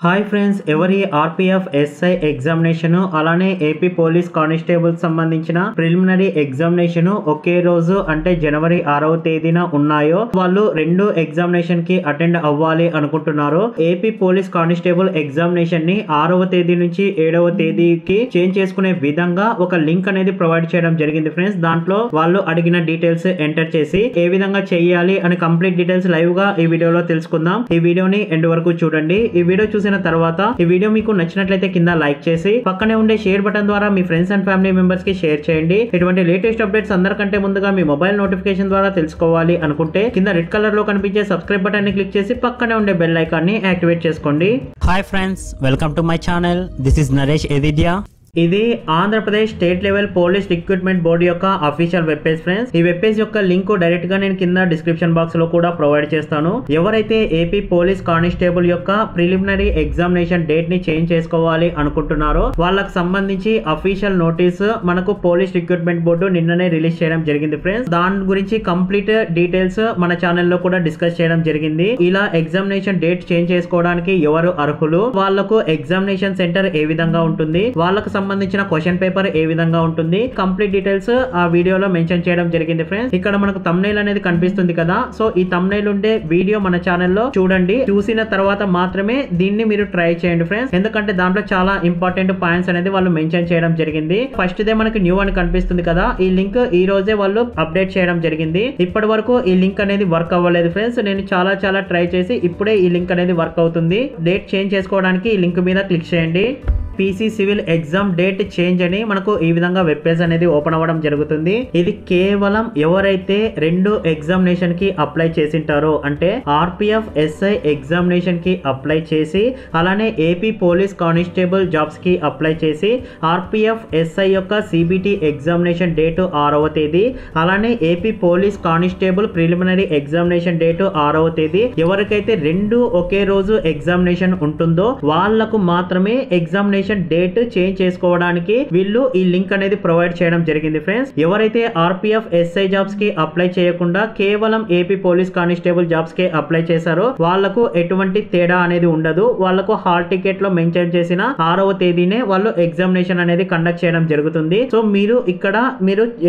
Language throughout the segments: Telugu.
హాయ్ ఫ్రెండ్స్, ఎవరి ఆర్పిఎఫ్ ఎస్ఐ ఎగ్జామినేషన్ అలానే ఏపీ పోలీస్ కానిస్టేబుల్ సంబంధించిన ప్రిలిమినరీ ఎగ్జామినేషన్ ఒకే రోజు అంటే జనవరి 6వ తేదీన ఉన్నాయో వాళ్ళు రెండు ఎగ్జామినేషన్ కి అటెండ్ అవ్వాలి అనుకుంటున్నారు. ఏపీ పోలీస్ కానిస్టేబుల్ ఎగ్జామినేషన్ ని 6వ తేదీ నుంచి 7వ తేదీకి చేంజ్ చేసుకునే విధంగా ఒక లింక్ అనేది ప్రొవైడ్ చేయడం జరిగింది ఫ్రెండ్స్. దాంట్లో వాళ్ళు అడిగిన డీటెయిల్స్ ఎంటర్ చేసి ఏ విధంగా చేయాలి అని కంప్లీట్ డీటెయిల్స్ లైవ్ గా ఈ వీడియోలో తెలుసుకుందాం. ఈ వీడియోని ఎండ్ వరకు చూడండి. ఈ వీడియో చూసిన తర్వాత ఈ వీడియో మీకు నచ్చినట్లయితే కింద లైక్ చేసి పక్కనే ఉండే షేర్ బటన్ ద్వారా మీ ఫ్రెండ్స్ అండ్ ఫ్యామిలీ మెంబర్స్ కి షేర్ చేయండి. ఇటువంటి లేటెస్ట్ అప్డేట్స్ అందరికంటే ముందుగా మీ మొబైల్ నోటిఫికేషన్ ద్వారా తెలుసుకోవాలి అనుకుంటే కింద రెడ్ కలర్ లో కనిపించే సబ్స్క్రైబ్ బటన్ ని క్లిక్ చేసి పక్కనే ఉండే బెల్ ఐకాన్ ని యాక్టివేట్ చేసుకోండి. Hi friends, welcome to my channel. This is Naresh ఎదిద్యా. ఇది Andhra Pradesh state level police recruitment board యొక్క అఫీషియల్ వెబ్ పేజ్ ఫ్రెండ్స్. ఈ వెబ్ పేజ్ యొక్క లింక్ డైరెక్ట్ గా నేను కింద డిస్క్రిప్షన్ బాక్స్ లో కూడా ప్రొవైడ్ చేస్తాను. ఎవరైతే ఏపీ పోలీస్ కానిస్టేబుల్ యొక్క ప్రిలిమినరీ ఎగ్జామినేషన్ డేట్ ని చేంజ్ చేసుకోవాలి అనుకుంటున్నారో వాళ్ళకి సంబంధించి అఫీషియల్ నోటీస్ మనకు పోలీస్ రిక్రూట్మెంట్ బోర్డు నిన్ననే రిలీజ్ చేయడం జరిగింది ఫ్రెండ్స్. దాని గురించి కంప్లీట్ డీటెయిల్స్ మన ఛానల్లో కూడా డిస్కస్ చేయడం జరిగింది. ఇలా ఎగ్జామినేషన్ డేట్ చేంజ్ చేసుకోవడానికి ఎవరు అర్హులు, వాళ్లకు ఎగ్జామినేషన్ సెంటర్ ఏ విధంగా ఉంటుంది, వాళ్ళకు సంబంధించిన క్వశ్చన్ పేపర్ ఏ విధంగా ఉంటుంది, కంప్లీట్ డీటెయిల్స్ ఆ వీడియోలో మెన్షన్ చేయడం జరిగింది ఫ్రెండ్స్. ఇక్కడ మనకు థంబ్నెయిల్ అనేది కనిపిస్తుంది కదా, సో ఈ థంబ్నెయిల్ ఉండే వీడియో మన ఛానల్లో చూడండి. చూసిన తర్వాత మాత్రమే దీన్ని మీరు ట్రై చేయండి ఫ్రెండ్స్, ఎందుకంటే దాంట్లో చాలా ఇంపార్టెంట్ పాయింట్స్ అనేది వాళ్ళు మెన్షన్ చేయడం జరిగింది. ఫస్ట్ దే మనకి న్యూ అని కనిపిస్తుంది కదా, ఈ లింక్ ఈ రోజే వాళ్ళు అప్డేట్ చేయడం జరిగింది. ఇప్పటి వరకు ఈ లింక్ అనేది వర్క్ అవ్వలేదు ఫ్రెండ్స్. నేను చాలా ట్రై చేసి ఇప్పుడే ఈ లింక్ అనేది వర్క్ అవుతుంది. డేట్ చేంజ్ చేసుకోవడానికి ఈ లింక్ మీద క్లిక్ చేయండి. PC civil exam date change అని మనకు ఈ విధంగా వెబ్ పేజ్ అనేది ఓపెన్ అవ్వడం జరుగుతుంది. ఇది కేవలం ఎవరైతే రెండు ఎగ్జామినేషన్ కి అప్లై చేసింటారో అంటే ఆర్పిఎఫ్ ఎస్ఐ ఎగ్జామినేషన్ కి అప్లై చేసి అలానే ఏపీ పోలీస్ కానిస్టేబుల్ జాబ్స్ కి అప్లై చేసి ఆర్పిఎఫ్ ఎస్ఐ యొక్క సిబిటి ఎగ్జామినేషన్ డేటు 6వ తేదీ అలానే AP police constable preliminary examination date 6వ తేదీ ఎవరికైతే రెండు ఒకే రోజు ఎగ్జామినేషన్ ఉంటుందో వాళ్లకు మాత్రమే ఎగ్జామినేషన్ డేట్ చేంజ్ చేసుకోవడానికి వీళ్ళు ఈ లింక్ అనేది ప్రొవైడ్ చేయడం జరిగింది ఫ్రెండ్స్. ఎవరైతే ఆర్పిఎఫ్ ఎస్ఐ జాబ్స్ కి అప్లై చేయకుండా కేవలం ఏపీ పోలీస్ కానిస్టేబుల్ జాబ్స్ కి అప్లై చేశారో వాళ్లకు ఎటువంటి తేడా అనేది ఉండదు. వాళ్లకు హాల్ టికెట్ లో మెన్షన్ చేసిన 6వ తేదీనే వాళ్ళు ఎగ్జామినేషన్ అనేది కండక్ట్ చేయడం జరుగుతుంది. సో మీరు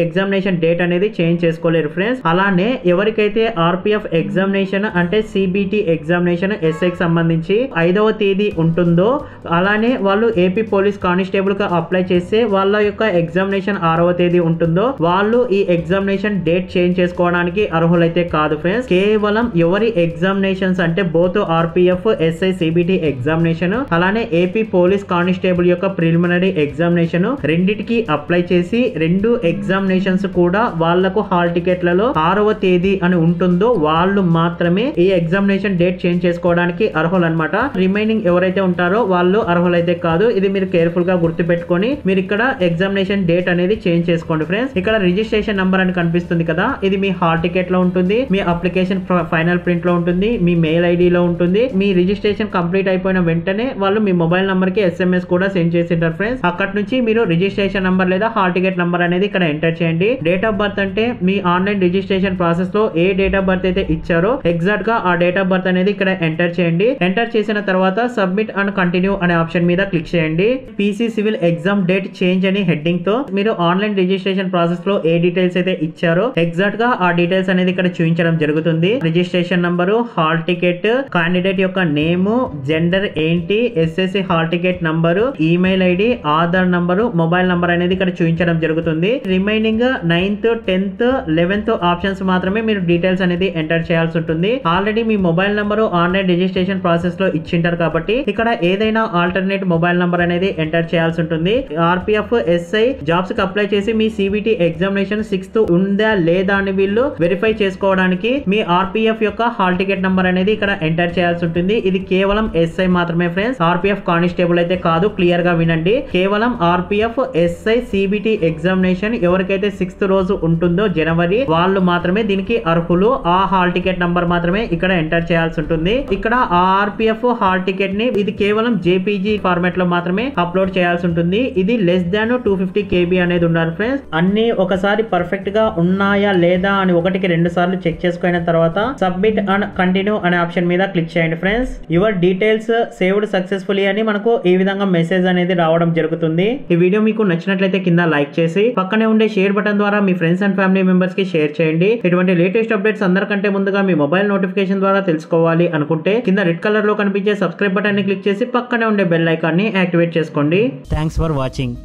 ఎగ్జామినేషన్ డేట్ అనేది చేంజ్ చేసుకోలేరు ఫ్రెండ్స్. అలానే ఎవరికైతే ఆర్పిఎఫ్ ఎగ్జామినేషన్ అంటే సిబిటి ఎగ్జామినేషన్ ఎస్ఐ కి సంబంధించి 5వ తేదీ ఉంటుందో అలానే వాళ్ళు ఏపీ పోలీస్ కానిస్టేబుల్ గా అప్లై చేస్తే వాళ్ళ యొక్క ఎగ్జామినేషన్ 6వ తేదీ ఉంటుందో వాళ్ళు ఈ ఎగ్జామినేషన్ డేట్ చేంజ్ చేసుకోవడానికి అర్హులైతే కాదు ఫ్రెండ్స్. కేవలం ఎవరి ఎగ్జామినేషన్స్ అంటే both RPF SI CBT examination అలానే ఏపీ పోలీస్ కానిస్టేబుల్ యొక్క ప్రిలిమినరీ ఎగ్జామినేషన్ రెండిటికి అప్లై చేసి రెండు ఎగ్జామినేషన్స్ కూడా వాళ్లకు హాల్ టికెట్లలో 6వ తేదీ అని ఉంటుందో వాళ్ళు మాత్రమే ఈ ఎగ్జామినేషన్ డేట్ చేంజ్ చేసుకోవడానికి అర్హులు అనమాట. రిమైనింగ్ ఎవరైతే ఉంటారో వాళ్ళు అర్హులైతే కాదు. ఇది మీరు కేర్ఫుల్ గా గుర్తు పెట్టుకొని మీరు ఇక్కడ ఎగ్జామినేషన్ డేట్ అనేది చేంజ్ చేసుకోండి ఫ్రెండ్స్. ఇక్కడ రిజిస్ట్రేషన్ నంబర్ అని కనిపిస్తుంది కదా, ఇది మీ హాల్ టికెట్ లో ఉంటుంది, మీ అప్లికేషన్ ఫైనల్ ప్రింట్ లో ఉంటుంది, మీ మెయిల్ ఐడి లో ఉంటుంది. మీ రిజిస్ట్రేషన్ కంప్లీట్ అయిపోయిన వెంటనే వాళ్ళు మీ మొబైల్ నంబర్ కి SMS కూడా సెండ్ చేసింటారు ఫ్రెండ్స్. అక్కడ నుంచి మీరు రిజిస్ట్రేషన్ నంబర్ లేదా హాల్ టికెట్ నంబర్ అనేది ఇక్కడ ఎంటర్ చేయండి. డేట్ ఆఫ్ బర్త్ అంటే మీ ఆన్లైన్ రిజిస్ట్రేషన్ ప్రాసెస్ లో ఏ డేట్ ఆఫ్ బర్త్ అయితే ఇచ్చారో ఎగ్జాక్ట్ గా ఆ డేట్ ఆఫ్ బర్త్ అనేది ఇక్కడ ఎంటర్ చేయండి. ఎంటర్ చేసిన తర్వాత సబ్మిట్ అండ్ కంటిన్యూ అనే ఆప్షన్ మీద క్లిక్ చేయండి. PC civil exam date change అని హెడ్డింగ్ తో మీరు ఆన్లైన్ రిజిస్ట్రేషన్ ప్రాసెస్ లో ఏ డీటెయిల్స్ అయితే ఇచ్చారో ఎగ్జాక్ట్ గా ఆ డీటెయిల్స్ అనేది ఇక్కడ చూపించడం జరుగుతుంది. Registration number, hall ticket, candidate యొక్క నేము, జెండర్ ఏంటి, SSC hall ticket number, email ID, Aadhaar number, mobile number అనేది ఇక్కడ చూపించడం జరుగుతుంది. Remaining 9th, 10th, 11th options మాత్రమే మీరు డీటెయిల్స్ అనేది ఎంటర్ చేయాల్సి ఉంటుంది. ఆల్రెడీ మీ mobile number online registration process లో ఇచ్చింటారు కాబట్టి ఇక్కడ ఏదైనా ఆల్టర్నేట్ మొబైల్ నంబర్ అనేది ఎంటర్ చేయాల్సి ఉంటుంది. ఆర్పిఎఫ్ ఎస్ఐ జాబ్స్ కి అప్లై చేసి మీ సిబిటి ఎగ్జామినేషన్ 6th ఉందా లేదా అని వీళ్ళు వెరిఫై చేసుకోవడానికి మీ ఆర్పిఎఫ్ యొక్క హాల్ టికెట్ నంబర్ అనేది ఇక్కడ ఎంటర్ చేయాల్సి ఉంటుంది. ఇది కేవలం ఎస్ఐ మాత్రమే ఫ్రెండ్స్, ఆర్పిఎఫ్ కానిస్టేబుల్ అయితే కాదు. క్లియర్ గా వినండి, కేవలం ఆర్పిఎఫ్ ఎస్ఐ సిబిటి ఎగ్జామినేషన్ ఎవరికైతే 6th రోజు ఉంటుందో జనవరి వాళ్ళు మాత్రమే దీనికి అర్హులు. ఆ హాల్ టికెట్ నంబర్ మాత్రమే ఇక్కడ ఎంటర్ చేయాల్సి ఉంటుంది. ఇక్కడ ఆర్పిఎఫ్ హాల్ టికెట్ ని ఇది కేవలం జేపీజీ ఫార్మాట్ లో మాత్రమే అప్లోడ్ చేయాల్సి ఉంటుంది. ఇది లెస్ దాన్ 250 KB అనేది ఉండాలి ఫ్రెండ్స్. అన్ని ఒకసారి పర్ఫెక్ట్ గా ఉన్నాయా లేదా అని 1కి 2 సార్లు చెక్ చేసుకున్న తర్వాత సబ్మిట్ అండ్ కంటిన్యూ అనే ఆప్షన్ మీద క్లిక్ చేయండి friends. Your details saved successfully అని మనకు ఈ విధంగా మెసేజ్ అనేది రావడం జరుగుతుంది. ఈ వీడియో మీకు నచ్చినట్లయితే కింద లైక్ చేసి పక్కనే ఉండే షేర్ బటన్ ద్వారా మీ ఫ్రెండ్స్ అండ్ ఫ్యామిలీ మెంబర్స్ కి షేర్ చేయండి. ఇటువంటి లేటెస్ట్ అప్డేట్స్ అందరికంటే ముందుగా మీ మొబైల్ నోటిఫికేషన్ ద్వారా తెలుసుకోవాలి అనుకుంటే కింద రెడ్ కలర్ లో కనిపించే సబ్స్క్రైబ్ బటన్ ని క్లిక్ చేసి పక్కనే ఉండే బెల్ ఐకాన్ ని యాక్టివేట్ చేసుకోండి. Thanks for watching.